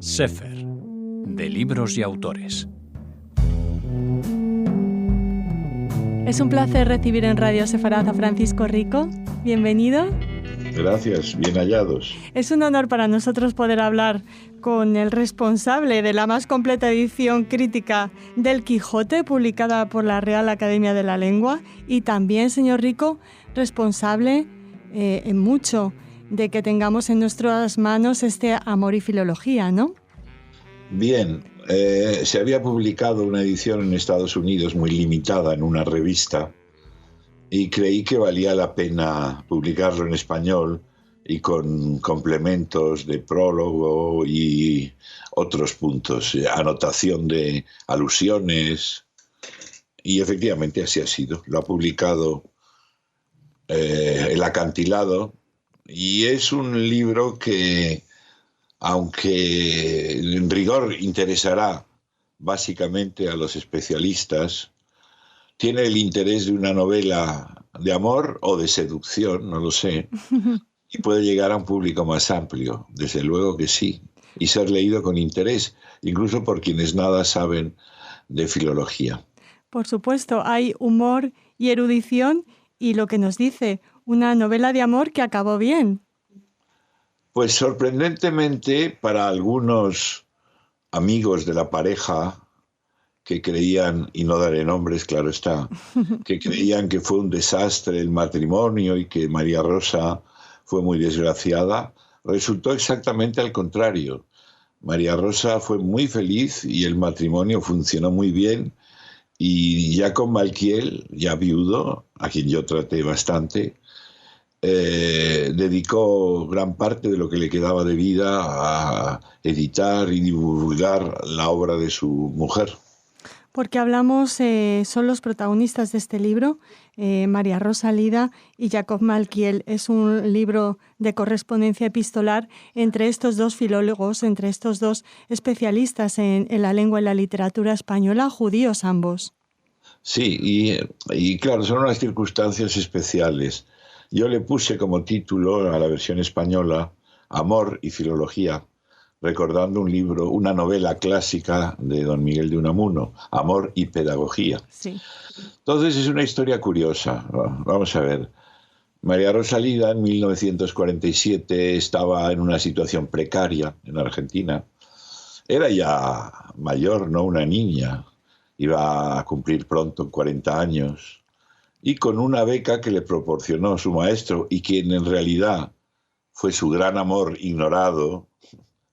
Sefer, de libros y autores. Es un placer recibir en Radio Sefaraz a Francisco Rico. Bienvenido. Gracias, bien hallados. Es un honor para nosotros poder hablar con el responsable de la más completa edición crítica del Quijote, publicada por la Real Academia de la Lengua, y también, señor Rico, responsable en mucho de que tengamos en nuestras manos este Amor y Filología, ¿no? Bien, se había publicado una edición en Estados Unidos muy limitada en una revista y creí que valía la pena publicarlo en español y con complementos de prólogo y otros puntos, anotación de alusiones, y efectivamente así ha sido. Lo ha publicado El Acantilado y es un libro que, aunque en rigor interesará básicamente a los especialistas, tiene el interés de una novela de amor o de seducción, no lo sé, y puede llegar a un público más amplio, desde luego que sí, y ser leído con interés, incluso por quienes nada saben de filología. Por supuesto, hay humor y erudición, y lo que nos dice, una novela de amor que acabó bien. Pues sorprendentemente, para algunos amigos de la pareja que creían, y no daré nombres, claro está, que creían que fue un desastre el matrimonio y que María Rosa fue muy desgraciada, resultó exactamente al contrario. María Rosa fue muy feliz y el matrimonio funcionó muy bien, y Jacob Malkiel, ya viudo, a quien yo traté bastante, dedicó gran parte de lo que le quedaba de vida a editar y divulgar la obra de su mujer. Porque hablamos, son los protagonistas de este libro, María Rosa Lida y Jacob Malkiel. Es un libro de correspondencia epistolar entre estos dos filólogos, entre estos dos especialistas en la lengua y la literatura española, judíos ambos. Sí, y claro, son unas circunstancias especiales. Yo le puse como título a la versión española Amor y Filología, recordando un libro, una novela clásica de don Miguel de Unamuno, Amor y Pedagogía. Sí. Entonces es una historia curiosa. Vamos a ver. María Rosa Lida en 1947 estaba en una situación precaria en Argentina. Era ya mayor, no una niña. Iba a cumplir pronto 40 años. Y con una beca que le proporcionó su maestro y quien en realidad fue su gran amor ignorado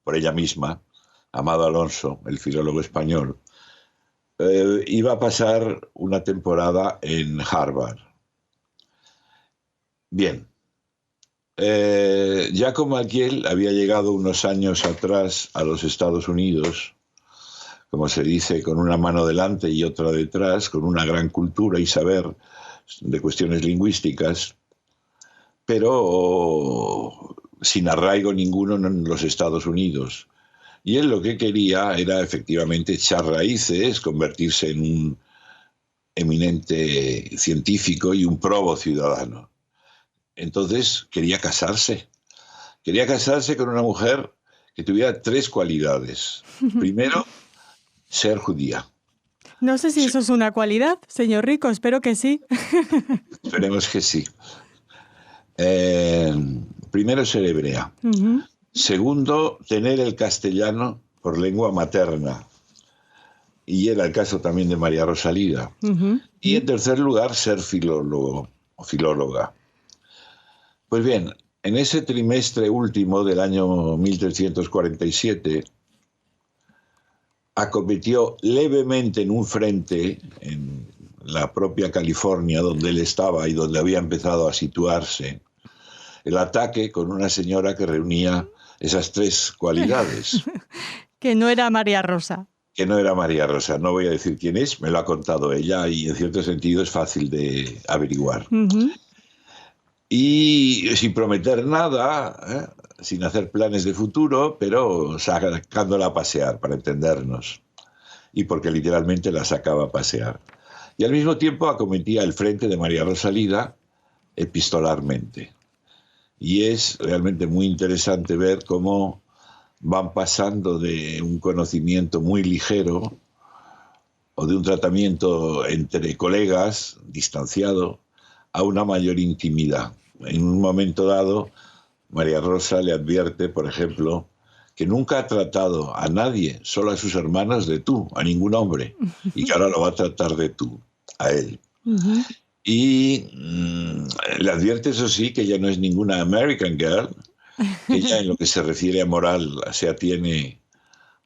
por ella misma, Amado Alonso, el filólogo español, iba a pasar una temporada en Harvard. Bien, Jacob Malkiel había llegado unos años atrás a los Estados Unidos, como se dice, con una mano delante y otra detrás, con una gran cultura y saber de cuestiones lingüísticas, pero sin arraigo ninguno en los Estados Unidos. Y él lo que quería era efectivamente echar raíces, convertirse en un eminente científico y un probo ciudadano. Entonces quería casarse con una mujer que tuviera tres cualidades. Primero, ser judía. No sé si eso es una cualidad, señor Rico, espero que sí. Esperemos que sí. Primero, ser hebrea. Uh-huh. Segundo, tener el castellano por lengua materna. Y era el caso también de María Rosa Lida. Uh-huh. Y en tercer lugar, ser filólogo o filóloga. Pues bien, en ese trimestre último del año 1347, acometió levemente en un frente en la propia California, donde él estaba y donde había empezado a situarse, el ataque con una señora que reunía esas tres cualidades. Que no era María Rosa. Que no era María Rosa. No voy a decir quién es, me lo ha contado ella y en cierto sentido es fácil de averiguar. Uh-huh. Y sin prometer nada, sin hacer planes de futuro, pero sacándola a pasear, para entendernos. Y porque literalmente la sacaba a pasear. Y al mismo tiempo acometía el frente de María Rosa Lida epistolarmente. Y es realmente muy interesante ver cómo van pasando de un conocimiento muy ligero o de un tratamiento entre colegas, distanciado, a una mayor intimidad. En un momento dado, María Rosa le advierte, por ejemplo, que nunca ha tratado a nadie, solo a sus hermanos, de tú, a ningún hombre, y que ahora lo va a tratar de tú, a él. Ujú. Y le advierte, eso sí, que ella no es ninguna American Girl, que ella en lo que se refiere a moral se atiene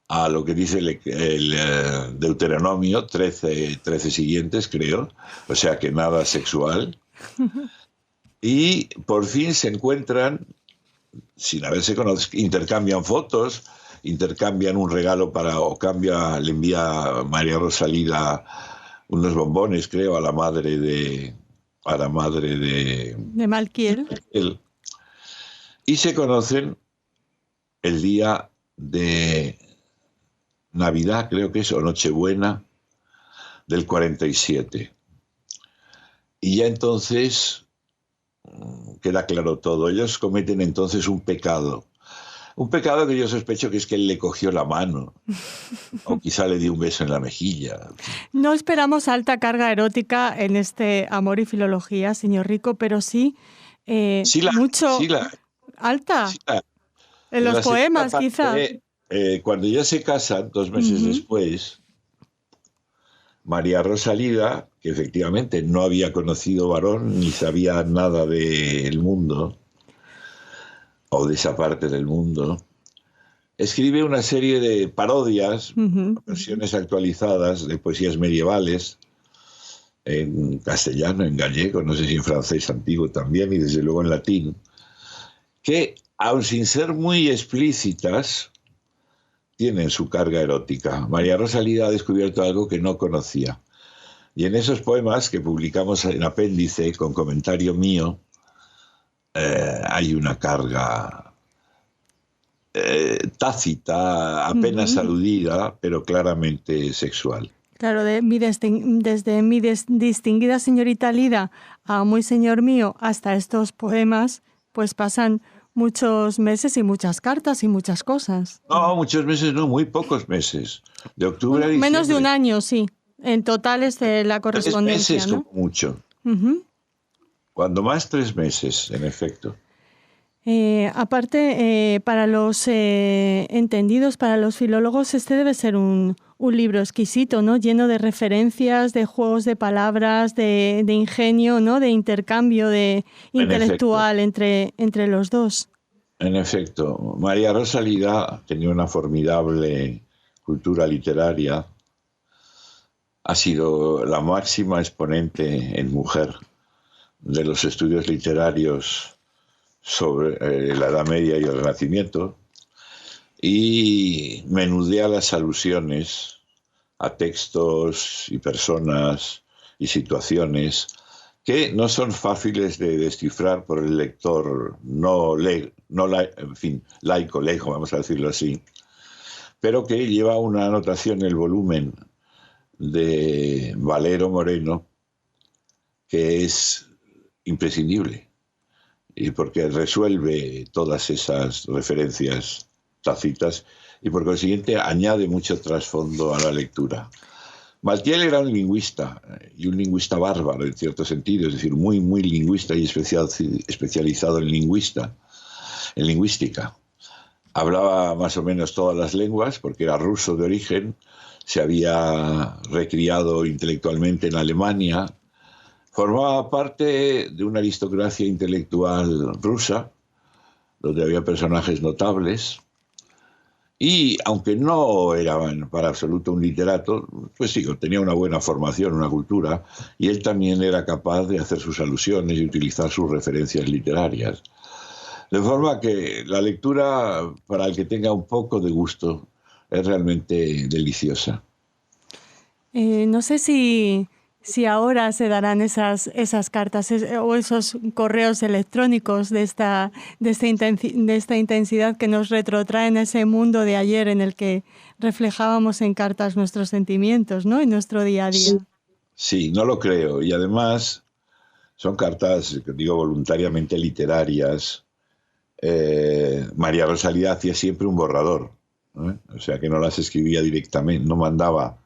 a lo que dice el Deuteronomio 13 siguientes, creo, o sea que nada sexual. Y por fin se encuentran, sin haberse conocido, intercambian fotos, intercambian un regalo le envía María Rosalía unos bombones, creo, a la madre de De Malkiel. él. Y se conocen el día de Navidad, creo que es, o Nochebuena, del 47. Y ya entonces queda claro todo. Ellos cometen entonces un pecado. Un pecado que yo sospecho que es que él le cogió la mano. O quizá le dio un beso en la mejilla. No esperamos alta carga erótica en este Amor y Filología, señor Rico, pero sí, mucho Sí alta sí la- en los la segunda poemas, parte, quizá. cuando ya se casan, 2 meses Ujú. después, María Rosalía, que efectivamente no había conocido varón ni sabía nada del mundo, o de esa parte del mundo, escribe una serie de parodias, Ujú. versiones actualizadas de poesías medievales, en castellano, en gallego, no sé si en francés antiguo también, y desde luego en latín, que, aun sin ser muy explícitas, tienen su carga erótica. María Rosalía ha descubierto algo que no conocía. Y en esos poemas que publicamos en Apéndice, con comentario mío, hay una carga tácita, apenas aludida, pero claramente sexual. Claro, desde mi distinguida señorita Lida a muy señor mío hasta estos poemas, pues pasan muchos meses y muchas cartas y muchas cosas. No, muchos meses no, muy pocos meses. De octubre a Bueno, diciembre. menos de un año, sí. En total es de la 3 correspondencia, meses ¿no? como mucho. Ujú. Cuando más 3 meses, en efecto. Aparte, para los entendidos, para los filólogos, este debe ser un libro exquisito, ¿no? Lleno de referencias, de juegos de palabras, de ingenio, ¿no? De intercambio intelectual entre los dos. En efecto, María Rosalía tenía una formidable cultura literaria. Ha sido la máxima exponente en mujer de los estudios literarios sobre la Edad Media y el Renacimiento, y menudea las alusiones a textos y personas y situaciones que no son fáciles de descifrar por el lector laico, vamos a decirlo así, pero que lleva una anotación en el volumen de Valero Moreno que es imprescindible, y porque resuelve todas esas referencias tácitas y por consiguiente añade mucho trasfondo a la lectura. Malkiel era un lingüista, y un lingüista bárbaro en cierto sentido, es decir, muy, muy lingüista y especializado en lingüística. Hablaba más o menos todas las lenguas porque era ruso de origen, se había recriado intelectualmente en Alemania, formaba parte de una aristocracia intelectual rusa, donde había personajes notables, y aunque no era para absoluto un literato, pues sí, tenía una buena formación, una cultura, y él también era capaz de hacer sus alusiones y utilizar sus referencias literarias. De forma que la lectura, para el que tenga un poco de gusto, es realmente deliciosa. No sé si ahora se darán esas cartas o esos correos electrónicos de esta intensidad que nos retrotraen a ese mundo de ayer en el que reflejábamos en cartas nuestros sentimientos, ¿no? En nuestro día a día. Sí, no lo creo. Y además son cartas, digo, voluntariamente literarias, María Rosalía hacía siempre un borrador, ¿eh? O sea que no las escribía directamente, no mandaba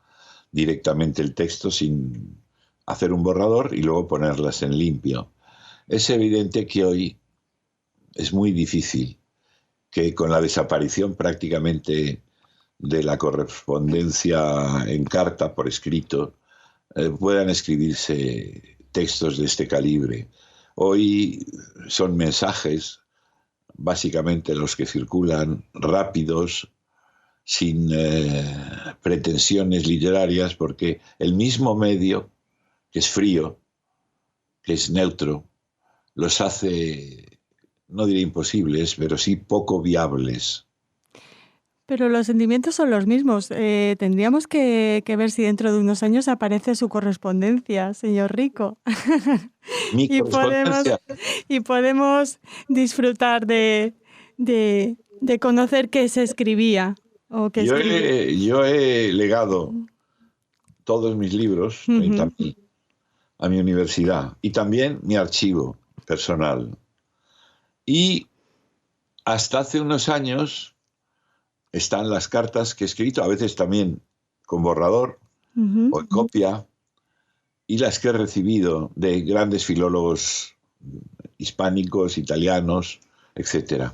directamente el texto sin hacer un borrador y luego ponerlas en limpio. Es evidente que hoy es muy difícil que con la desaparición prácticamente de la correspondencia en carta por escrito puedan escribirse textos de este calibre. Hoy son mensajes, básicamente los que circulan, rápidos, sin pretensiones literarias, porque el mismo medio, que es frío, que es neutro, los hace, no diré imposibles, pero sí poco viables. Pero los sentimientos son los mismos. Tendríamos que ver si dentro de unos años aparece su correspondencia, señor Rico. Mi correspondencia. Y podemos disfrutar de conocer qué se escribía. O qué yo he legado todos mis libros, 30.000, a mi universidad, y también mi archivo personal. Y hasta hace unos años están las cartas que he escrito, a veces también con borrador o en copia, y las que he recibido de grandes filólogos hispánicos, italianos, etc.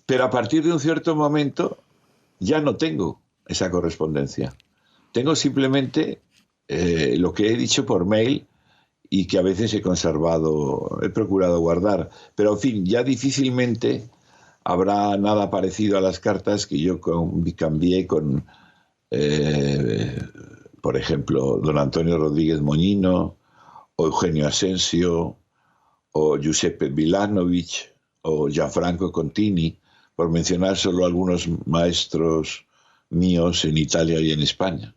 Pero a partir de un cierto momento ya no tengo esa correspondencia. Tengo simplemente lo que he dicho por mail y que a veces he conservado, he procurado guardar. Pero, en fin, ya difícilmente habrá nada parecido a las cartas que yo cambié con, por ejemplo, don Antonio Rodríguez Moñino, o Eugenio Asensio, o Giuseppe Milanovic, o Gianfranco Contini, por mencionar solo algunos maestros míos en Italia y en España.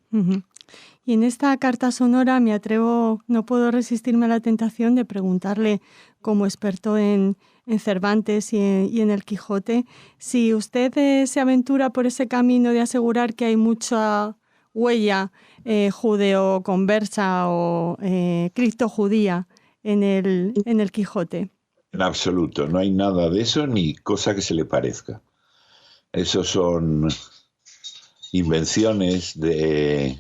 Y en esta carta sonora no puedo resistirme a la tentación de preguntarle, como experto en Cervantes y en el Quijote, si usted se aventura por ese camino de asegurar que hay mucha huella judeo-conversa o criptojudía en el Quijote. En absoluto, no hay nada de eso ni cosa que se le parezca. Esos son invenciones de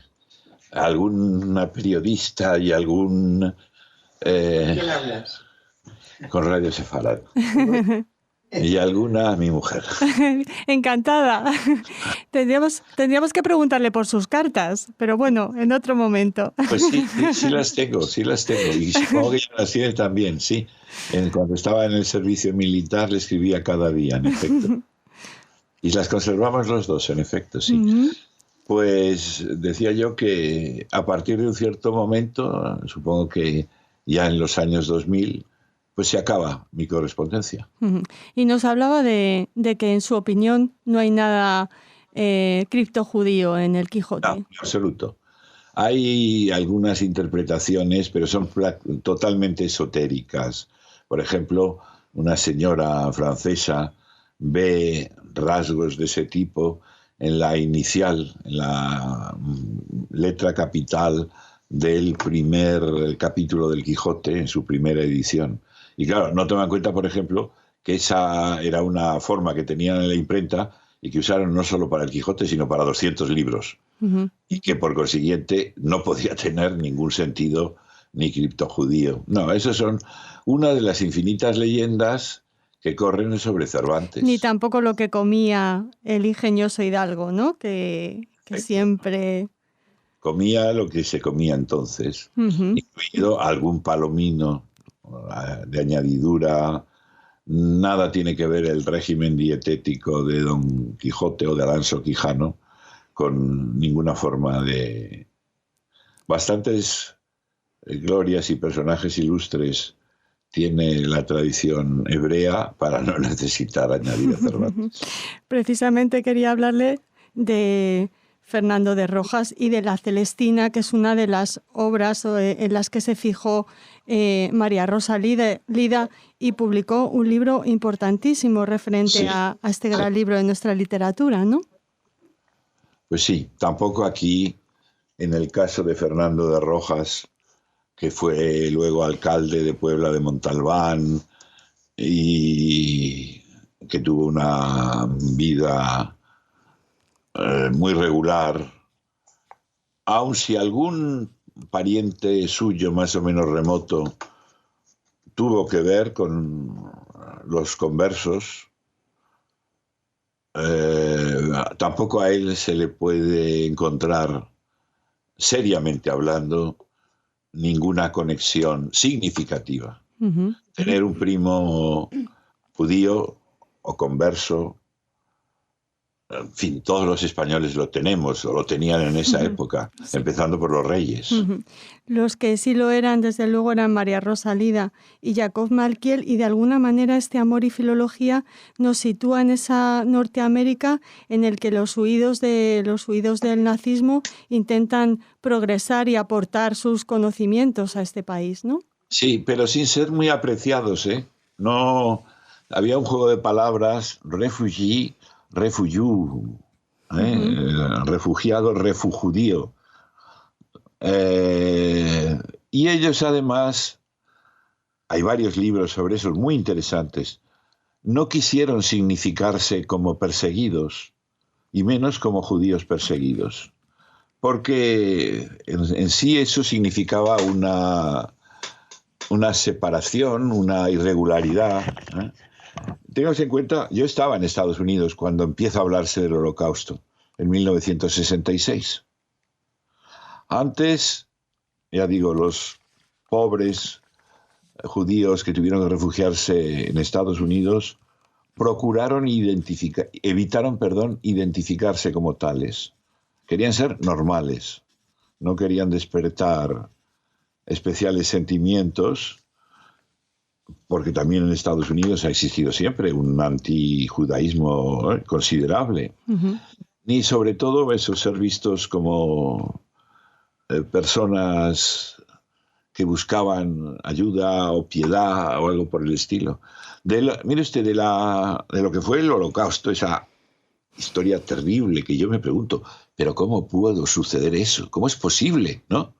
alguna periodista y algún... ¿Quién hablas? Con Radio Sefarad. Y alguna, mi mujer. Encantada. Tendríamos que preguntarle por sus cartas, pero bueno, en otro momento. Pues sí las tengo. Y supongo que ella las tiene también, sí. Cuando estaba en el servicio militar le escribía cada día, en efecto. Y las conservamos los dos, en efecto, sí. Pues decía yo que a partir de un cierto momento, supongo que ya en los años 2000, pues se acaba mi correspondencia. Y nos hablaba de que, en su opinión, no hay nada criptojudío en el Quijote. No, en absoluto. Hay algunas interpretaciones, pero son totalmente esotéricas. Por ejemplo, una señora francesa ve rasgos de ese tipo en la inicial, en la letra capital del primer capítulo del Quijote, en su primera edición. Y claro, no toma en cuenta, por ejemplo, que esa era una forma que tenían en la imprenta y que usaron no solo para el Quijote, sino para 200 libros. Y que por consiguiente no podía tener ningún sentido ni criptojudío. No, esos son una de las infinitas leyendas que corren sobre Cervantes. Ni tampoco lo que comía el ingenioso Hidalgo, ¿no? Que siempre... Comía lo que se comía entonces, incluido algún palomino de añadidura. Nada tiene que ver el régimen dietético de Don Quijote o de Alonso Quijano con ninguna forma de... Bastantes glorias y personajes ilustres tiene la tradición hebrea para no necesitar añadir a Cervantes. Precisamente quería hablarle de Fernando de Rojas y de La Celestina, que es una de las obras en las que se fijó María Rosa Lida y publicó un libro importantísimo referente a este gran libro de nuestra literatura, ¿no? Pues sí, tampoco aquí, en el caso de Fernando de Rojas, que fue luego alcalde de Puebla de Montalbán y que tuvo una vida muy regular, aun si algún pariente suyo más o menos remoto tuvo que ver con los conversos, tampoco a él se le puede encontrar, seriamente hablando, ninguna conexión significativa. Ujú. Tener un primo judío o converso, en fin, todos los españoles lo tenemos, o lo tenían en esa época, empezando por los reyes. Ujú. Los que sí lo eran, desde luego, eran María Rosalida y Jacob Malkiel, y de alguna manera este Amor y Filología nos sitúa en esa Norteamérica en el que los huidos del nazismo intentan progresar y aportar sus conocimientos a este país, ¿no? Sí, pero sin ser muy apreciados, ¿eh? No, había un juego de palabras, refugié, refugiú, refugiado, refujudío. Y ellos además, hay varios libros sobre eso muy interesantes, no quisieron significarse como perseguidos, y menos como judíos perseguidos, porque en sí eso significaba una separación, una irregularidad. Tengamos en cuenta, yo estaba en Estados Unidos cuando empieza a hablarse del Holocausto, en 1966. Antes, ya digo, los pobres judíos que tuvieron que refugiarse en Estados Unidos evitaron identificarse como tales. Querían ser normales, no querían despertar especiales sentimientos, porque también en Estados Unidos ha existido siempre un antijudaísmo considerable, ni sobre todo eso, ser vistos como personas que buscaban ayuda o piedad o algo por el estilo. Mire usted, de lo que fue el Holocausto, esa historia terrible que yo me pregunto, pero ¿cómo pudo suceder eso? ¿Cómo es posible, no?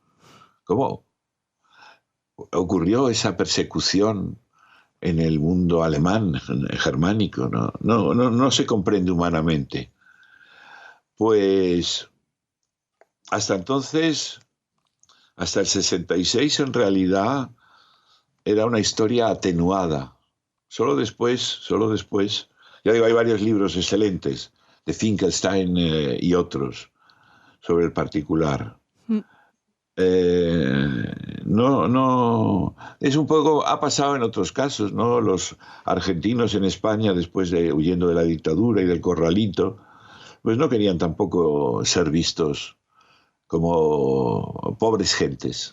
¿Cómo ocurrió esa persecución en el mundo alemán, germánico? No se comprende humanamente. Pues hasta entonces, hasta el 66 en realidad era una historia atenuada. Solo después, ya digo, hay varios libros excelentes de Finkelstein y otros sobre el particular. No, es un poco, ha pasado en otros casos, ¿no? Los argentinos en España, después de huyendo de la dictadura y del corralito, pues no querían tampoco ser vistos como pobres gentes.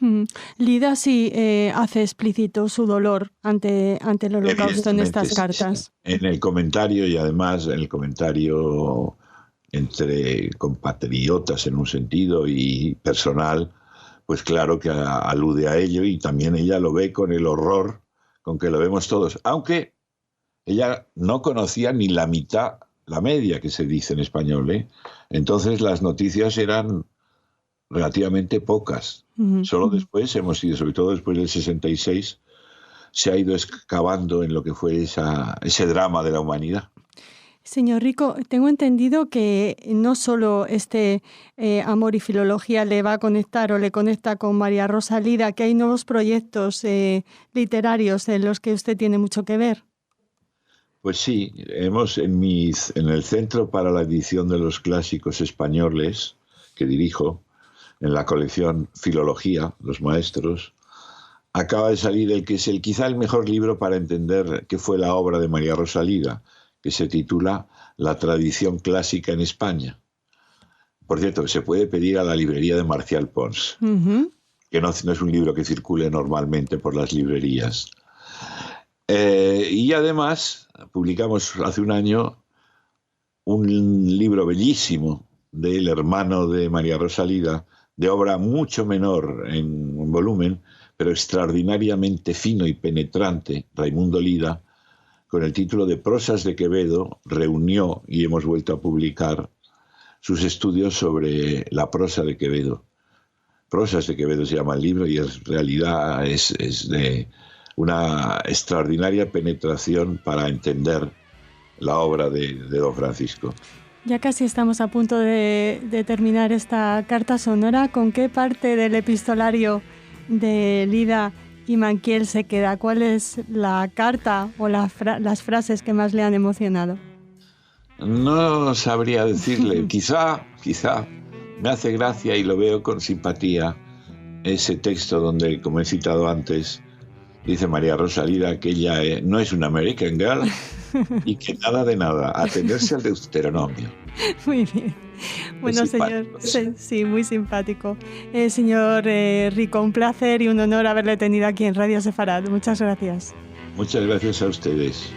Lida sí hace explícito su dolor ante el Holocausto en estas cartas. En el comentario, y además en el comentario entre compatriotas en un sentido y personal, pues claro que alude a ello, y también ella lo ve con el horror con que lo vemos todos, aunque ella no conocía ni la mitad, la media que se dice en español, ¿eh? Entonces las noticias eran relativamente pocas. Solo después hemos ido, sobre todo después del 66, se ha ido excavando en lo que fue ese drama de la humanidad. Señor Rico, tengo entendido que no solo este Amor y Filología le va a conectar o le conecta con María Rosalida, que hay nuevos proyectos literarios en los que usted tiene mucho que ver. Pues sí, hemos en el Centro para la Edición de los Clásicos Españoles, que dirijo, en la colección Filología, los maestros, acaba de salir el que es quizá el mejor libro para entender qué fue la obra de María Rosalida, que se titula La tradición clásica en España. Por cierto, se puede pedir a la librería de Marcial Pons, que no es un libro que circule normalmente por las librerías. Y además publicamos hace un año un libro bellísimo del hermano de María Rosalida, de obra mucho menor en volumen, pero extraordinariamente fino y penetrante, Raimundo Lida, con el título de Prosas de Quevedo, reunió y hemos vuelto a publicar sus estudios sobre la prosa de Quevedo. Prosas de Quevedo se llama el libro, y en realidad es de una extraordinaria penetración para entender la obra de don Francisco. Ya casi estamos a punto de terminar esta carta sonora. ¿Con qué parte del epistolario de Lida y Manquiel se queda? ¿Cuál es la carta o las frases que más le han emocionado? No sabría decirle. Quizá me hace gracia y lo veo con simpatía ese texto donde, como he citado antes, dice María Rosa Lida que ella no es una American Girl y que nada de nada, atenerse al Deuteronomio. Muy bien. Bueno, señor, sí, muy simpático. Señor Rico, un placer y un honor haberle tenido aquí en Radio Sefarad. Muchas gracias. Muchas gracias a ustedes.